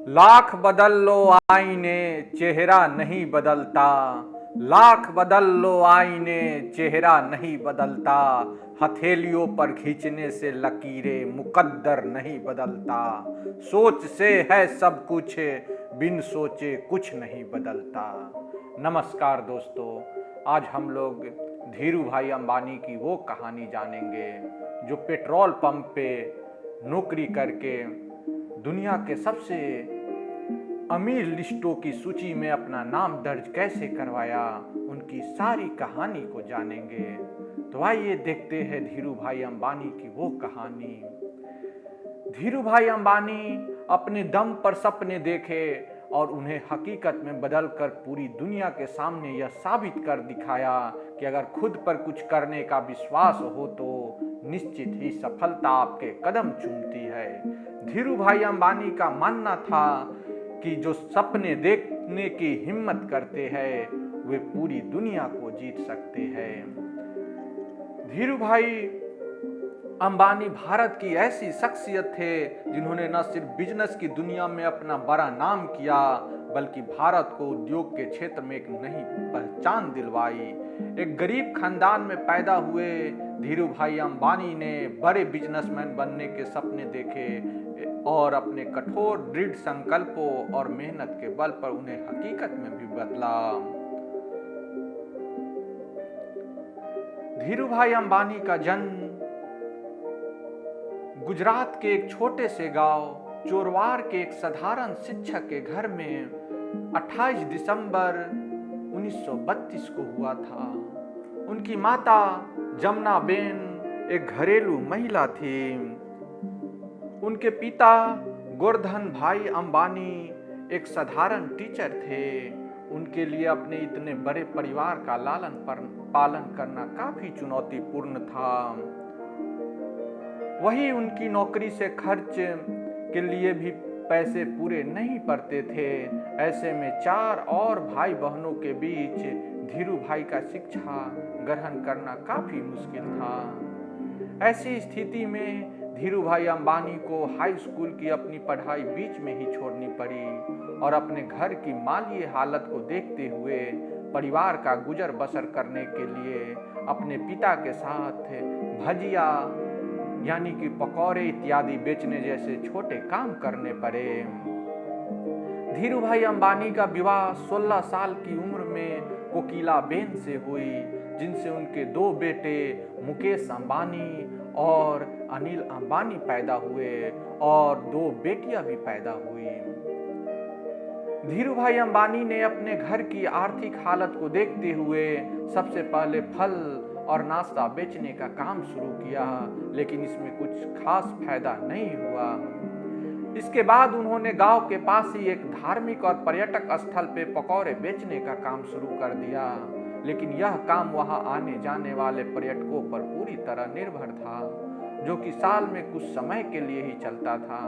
लाख बदल लो आईने चेहरा नहीं बदलता। लाख बदल लो आईने चेहरा नहीं बदलता। हथेलियों पर खींचने से लकीरें मुकद्दर नहीं बदलता। सोच से है सब कुछ, बिन सोचे कुछ नहीं बदलता। नमस्कार दोस्तों, आज हम लोग धीरू भाई अंबानी की वो कहानी जानेंगे जो पेट्रोल पंप पे नौकरी करके दुनिया के सबसे अमीर लिस्टों की सूची में अपना नाम दर्ज कैसे करवाया। उनकी सारी कहानी को जानेंगे। तो आइए देखते हैं धीरू भाई अंबानी की वो कहानी। धीरू भाई अंबानी अपने दम पर सपने देखे और उन्हें हकीकत में बदलकर पूरी दुनिया के सामने यह साबित कर दिखाया कि अगर खुद पर कुछ करने का विश्वास हो तो निश्चित ही सफलता आपके कदम चूमती है। धीरू भाई अंबानी का मानना था कि जो सपने देखने की हिम्मत करते हैं वे पूरी दुनिया को जीत सकते हैं। धीरू भाई अंबानी भारत की ऐसी शख्सियत थे जिन्होंने न सिर्फ बिजनेस की दुनिया में अपना बड़ा नाम किया बल्कि भारत को उद्योग के क्षेत्र में एक नई पहचान दिलवाई। एक गरीब खानदान में पैदा हुए धीरू भाई अंबानी ने बड़े बिजनेसमैन बनने के सपने देखे और अपने कठोर दृढ़ संकल्पों और मेहनत के बल पर उन्हें हकीकत में भी बदला। धीरू भाई अंबानी का जन्म गुजरात के एक छोटे से गांव चोरवार के एक साधारण शिक्षक के घर में 28 दिसंबर 1932 को हुआ था। उनकी माता जमुना बेन एक घरेलू महिला थी। उनके पिता गोवर्धन भाई अंबानी एक साधारण टीचर थे। उनके लिए अपने इतने बड़े परिवार का लालन पालन करना काफी चुनौतीपूर्ण था। वही उनकी नौकरी से खर्च के लिए भी पैसे पूरे नहीं पड़ते थे। ऐसे में 4 और भाई बहनों के बीच धीरू भाई का शिक्षा ग्रहण करना काफी मुश्किल था। ऐसी स्थिति में धीरू भाई अंबानी को हाई स्कूल की अपनी पढ़ाई बीच में ही छोड़नी पड़ी और अपने घर की माली हालत को देखते हुए परिवार का गुजर बसर करने के लिए अपने पिता के साथ भजिया यानी कि पकौड़े इत्यादि बेचने जैसे छोटे काम करने पड़े। धीरू भाई अंबानी का विवाह 16 साल की उम्र में कोकिला बेन से हुई, जिनसे उनके 2 बेटे मुकेश अंबानी और अनिल अंबानी पैदा हुए और 2 बेटियां भी पैदा हुई। धीरू भाई अंबानी ने अपने घर की आर्थिक हालत को देखते हुए सबसे पहले फल और नाश्ता बेचने का काम शुरू किया, लेकिन इसमें कुछ खास फायदा नहीं हुआ। इसके बाद उन्होंने गांव के पास ही एक धार्मिक और पर्यटक स्थल पे पकौड़े बेचने का काम शुरू कर दिया, लेकिन यह काम वहां आने जाने वाले पर्यटकों पर पूरी तरह निर्भर था, जो कि साल में कुछ समय के लिए ही चलता था।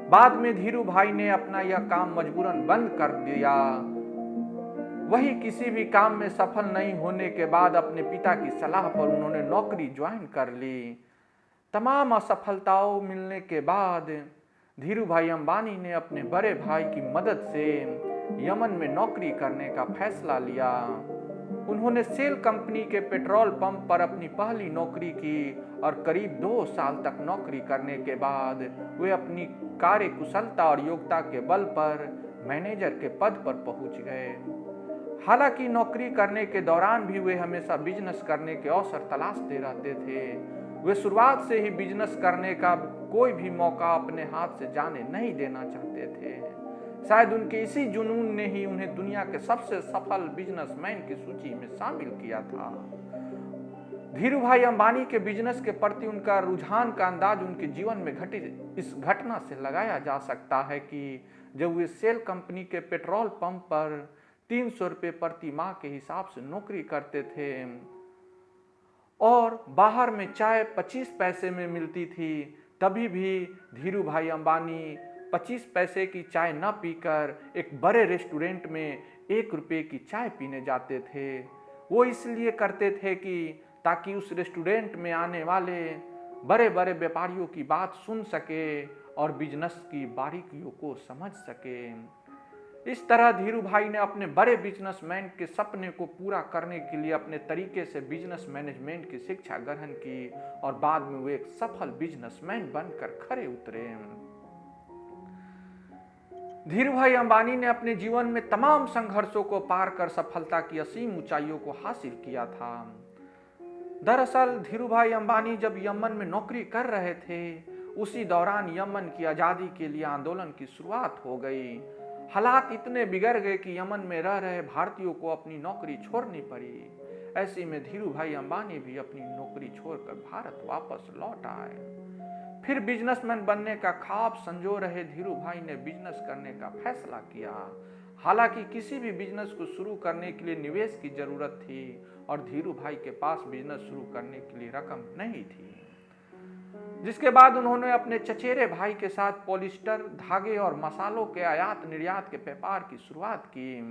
बाद में धीरू भाई ने अपना यह काम मजबूरन बंद कर दिया। वही किसी भी काम में सफल नहीं होने के बाद अपने पिता की सलाह पर उन्होंने नौकरी ज्वाइन कर ली। तमाम असफलताओं मिलने के बाद धीरू भाई अंबानी ने अपने बड़े भाई की मदद से यमन में नौकरी करने का फैसला लिया। उन्होंने सेल कंपनी के पेट्रोल पंप पर अपनी पहली नौकरी की और करीब 2 साल तक नौकरी करने के बाद वे अपनी कार्यकुशलता और योग्यता के बल पर मैनेजर के पद पर पहुंच गए। हालांकि नौकरी करने के दौरान भी वे हमेशा बिजनेस करने के अवसर तलाशते रहते थे। वे शुरुआत से ही बिजनेस करने का कोई भी मौका अपने हाथ से जाने नहीं देना चाहते थे। शायद उनके इसी जुनून ने ही उन्हें दुनिया के सबसे सफल बिजनेसमैन की सूची में शामिल किया था। धीरू भाई अंबानी के बिजनेस के प्रति उनका रुझान का अंदाज उनके जीवन में घटित इस घटना से लगाया जा सकता है कि जब वे सेल कंपनी के पेट्रोल पंप पर 300 रुपये प्रति माह के हिसाब से नौकरी करते थे और बाहर में चाय 25 पैसे में मिलती थी, तभी भी धीरू भाई अंबानी 25 पैसे की चाय न पीकर एक बड़े रेस्टोरेंट में 1 रुपये की चाय पीने जाते थे। वो इसलिए करते थे कि ताकि उस रेस्टोरेंट में आने वाले बड़े बड़े व्यापारियों की बात सुन सके और बिजनेस की बारीकियों को समझ सके। इस तरह धीरू भाई ने अपने बड़े बिजनेसमैन के सपने को पूरा करने के लिए अपने तरीके से बिजनेस मैनेजमेंट की शिक्षा ग्रहण की और बाद में वो एक सफल बिजनेसमैन बनकर खरे उतरे। धीरू भाई अंबानी ने अपने जीवन में तमाम संघर्षों को पार कर सफलता की असीम ऊंचाइयों को हासिल किया था। दरअसल धीरू भाई अंबानी जब यमन में नौकरी कर रहे थे, उसी दौरान यमन की आज़ादी के लिए आंदोलन की शुरुआत हो गई। हालात इतने बिगड़ गए कि यमन में रह रहे भारतीयों को अपनी नौकरी छोड़नी पड़ी। ऐसे में धीरू भाई अंबानी भी अपनी नौकरी छोड़कर भारत वापस लौट आए। फिर बिजनेसमैन बनने का ख्वाब संजो रहे धीरू भाई ने बिजनेस करने का फैसला किया। हालांकि किसी भी बिजनेस को शुरू करने के लिए निवेश की जरूरत थी और धीरू भाई के पास बिजनेस शुरू करने के लिए रकम नहीं थी, जिसके बाद उन्होंने अपने चचेरे भाई के साथ पॉलिस्टर, धागे और मसालों के आयात निर्यात के व्यापार की शुरुआत की।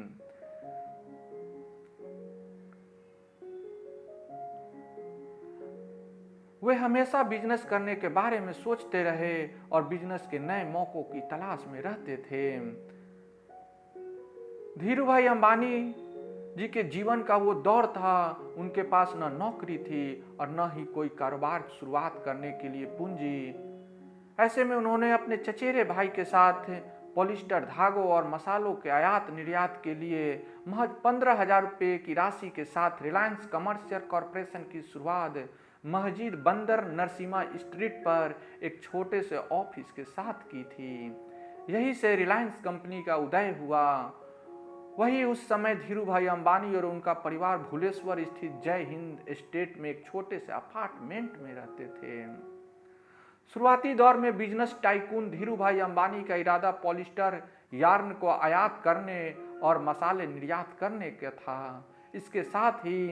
वे हमेशा बिजनेस करने के बारे में सोचते रहे और बिजनेस के नए मौकों की तलाश में रहते थे। धीरू भाई अंबानी जी के जीवन का वो दौर था, उनके पास न नौकरी थी और न ही कोई कारोबार शुरुआत करने के लिए पूंजी। ऐसे में उन्होंने अपने चचेरे भाई के साथ पॉलिस्टर, धागों और मसालों के आयात निर्यात के लिए महज 15,000 रुपये की राशि के साथ रिलायंस कमर्शियल कॉरपोरेशन की शुरुआत महजिद बंदर नरसिम्हा स्ट्रीट पर एक छोटे से ऑफिस के साथ की थी। यहीं से रिलायंस कंपनी का उदय हुआ। वही उस समय धीरू भाई अंबानी और उनका परिवार भुलेश्वर स्थित जय हिंद एस्टेट में एक छोटे से अपार्टमेंट में रहते थे। शुरुआती दौर में बिजनेस टाइकून धीरू भाई अंबानी का इरादा पॉलिस्टर यार्न को आयात करने और मसाले निर्यात करने का था। इसके साथ ही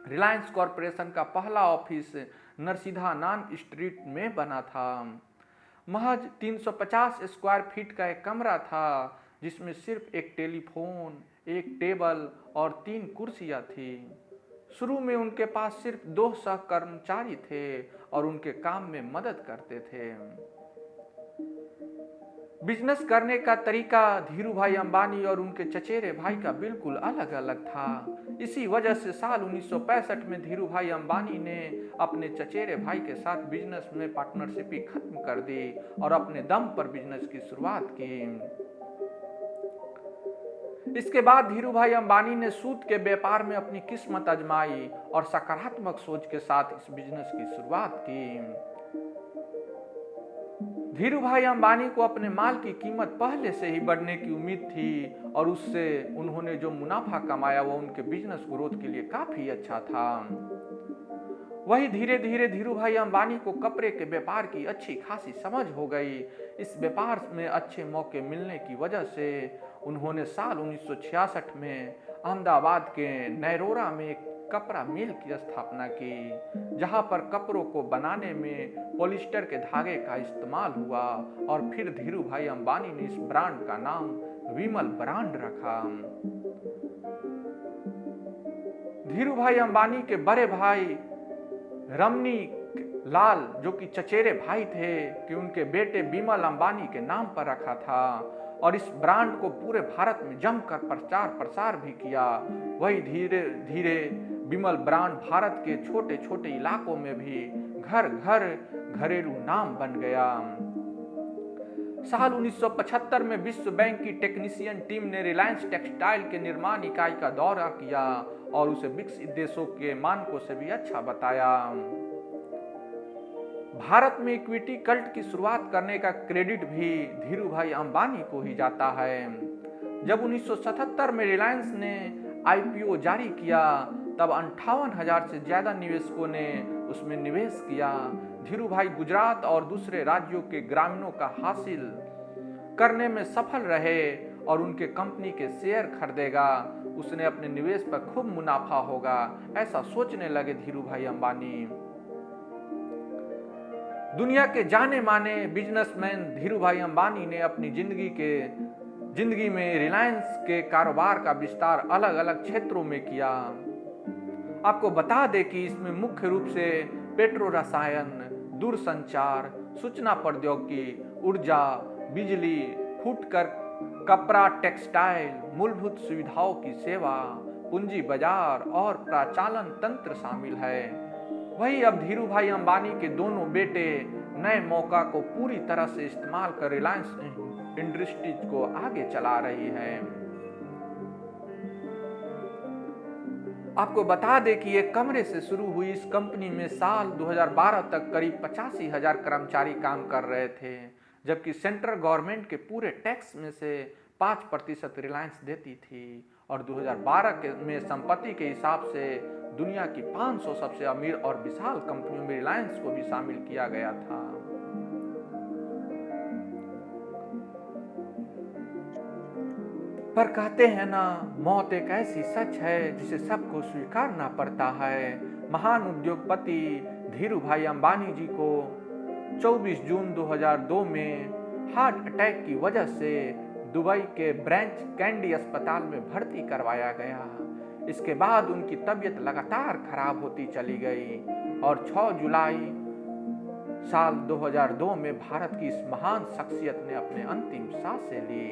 रिलायंस कॉरपोरेशन का पहला ऑफिस नरसिम्हा स्ट्रीट में बना था। महज 350 स्क्वायर फीट का एक कमरा था, जिसमें सिर्फ एक टेलीफोन, एक टेबल और 3 कुर्सियां थी। शुरू में उनके पास सिर्फ 2 सहकर्मचारी थे और उनके काम में मदद करते थे। बिजनेस करने का तरीका धीरू भाई अंबानी और उनके चचेरे भाई का बिल्कुल अलग अलग था। इसी वजह से साल 1965 में धीरू भाई अंबानी ने अपने चचेरे भाई के साथ बिजनेस में पार्टनरशिप ही खत्म कर दी और अपने दम पर बिजनेस की शुरुआत की। इसके बाद धीरू भाई अंबानी ने सूत के व्यापार में अपनी किस्मत आजमाई और सकारात्मक सोच के साथ इस बिजनेस की शुरुआत की। धीरू भाई अंबानी को अपने माल की कीमत पहले से ही बढ़ने की उम्मीद थी और उससे उन्होंने जो मुनाफा कमाया वो उनके बिजनेस ग्रोथ के लिए काफी अच्छा था। वही धीरे धीरे धीरू भाई अंबानी को कपड़े के व्यापार की अच्छी खासी समझ हो गई। इस व्यापार में अच्छे मौके मिलने की वजह से उन्होंने साल 1966 में अहमदाबाद के नैरोरा में एक कपड़ा मिल की स्थापना की, जहां पर कपड़ों को बनाने में पॉलिस्टर के धागे का इस्तेमाल हुआ और फिर धीरू भाई अंबानी ने इस ब्रांड का नाम विमल ब्रांड रखा। धीरू भाई अंबानी के बड़े भाई रमनी लाल, जो कि चचेरे भाई थे, कि उनके बेटे विमल अंबानी के नाम पर रखा था और इस ब्रांड को पूरे भारत में जमकर प्रचार प्रसार भी किया। वही धीरे धीरे विमल ब्रांड भारत के छोटे छोटे इलाकों में भी घर घर घरेलू नाम बन गया। साल 1975 में विश्व बैंक की टेक्नीशियन टीम ने रिलायंस टेक्सटाइल के निर्माण इकाई का दौरा किया और उसे विकसित देशों के मानकों से भी अच्छा बताया। भारत में इक्विटी कल्ट की शुरुआत करने का क्रेडिट भी धीरू भाई अंबानी को ही जाता है। जब 1977 में रिलायंस ने आईपीओ जारी किया, तब 58,000 से ज्यादा निवेशकों ने उसमें निवेश किया। धीरू भाई गुजरात और दूसरे राज्यों के ग्रामीणों का हासिल करने में सफल रहे और उनके कंपनी के शेयर खरीदेगा, उसने अपने निवेश पर खूब मुनाफा होगा, ऐसा सोचने लगे धीरू भाई अंबानी। दुनिया के जाने माने बिजनेसमैन धीरू भाई अंबानी ने अपनी जिंदगी में रिलायंस के कारोबार का विस्तार अलग अलग क्षेत्रों में किया। आपको बता दें कि इसमें मुख्य रूप से पेट्रो रसायन, दूरसंचार, सूचना प्रौद्योगिकी ऊर्जा, बिजली, फुटकर कपड़ा, टेक्सटाइल, मूलभूत सुविधाओं की सेवा, पूंजी बाजार और प्रचालन तंत्र शामिल है। वही अब धीरूभाई अंबानी के दोनों बेटे नए मौका को पूरी तरह से इस्तेमाल कर रिलायंस इंडस्ट्रीज को आगे चला रही है। आपको बता दें कि एक कमरे से शुरू हुई इस कंपनी में साल 2012 तक करीब 85,000 कर्मचारी काम कर रहे थे, जबकि सेंट्रल गवर्नमेंट के पूरे टैक्स में से 5% रिलायंस देती थी और 2012 में संपत्ति के हिसाब से दुनिया की 500 सबसे अमीर और विशाल कंपनियों में रिलायंस को भी शामिल किया गया था। पर कहते हैं ना, मौत एक ऐसी सच है जिसे सबको स्वीकारना पड़ता है। महान उद्योगपति धीरूभाई अंबानी जी को 24 जून 2002 में हार्ट अटैक की वजह से दुबई के ब्रांच कैंडी अस्पताल में भर्ती करवाया गया। इसके बाद उनकी तबीयत लगातार खराब होती चली गई और 6 जुलाई साल 2002 में भारत की इस महान शख्सियत ने अपने अंतिम सांसें ली।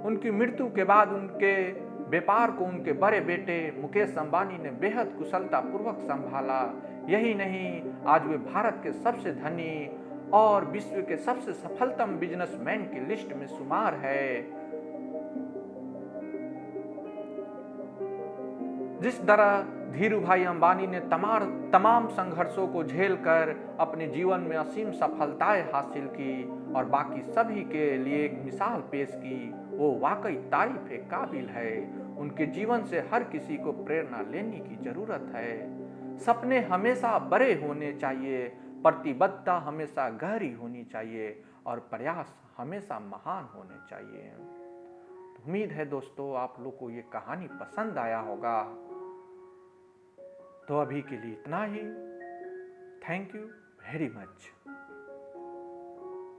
उनकी मृत्यु के बाद उनके व्यापार को उनके बड़े बेटे मुकेश अंबानी ने बेहद कुशलतापूर्वक संभाला। यही नहीं, आज वे भारत के सबसे धनी और विश्व के सबसे सफलतम बिजनेसमैन की लिस्ट में शुमार है। जिस तरह धीरूभाई अंबानी ने तमाम संघर्षों को झेलकर अपने जीवन में असीम सफलताएं हासिल की और बाकी सभी के लिए एक मिसाल पेश की, वो वाकई तारीफ के काबिल है। उनके जीवन से हर किसी को प्रेरणा लेने की जरूरत है। सपने हमेशा बड़े होने चाहिए, प्रतिबद्धता हमेशा गहरी होनी चाहिए और प्रयास हमेशा महान होने चाहिए। उम्मीद है दोस्तों आप लोग को ये कहानी पसंद आया होगा। तो अभी के लिए इतना ही। Thank you very much.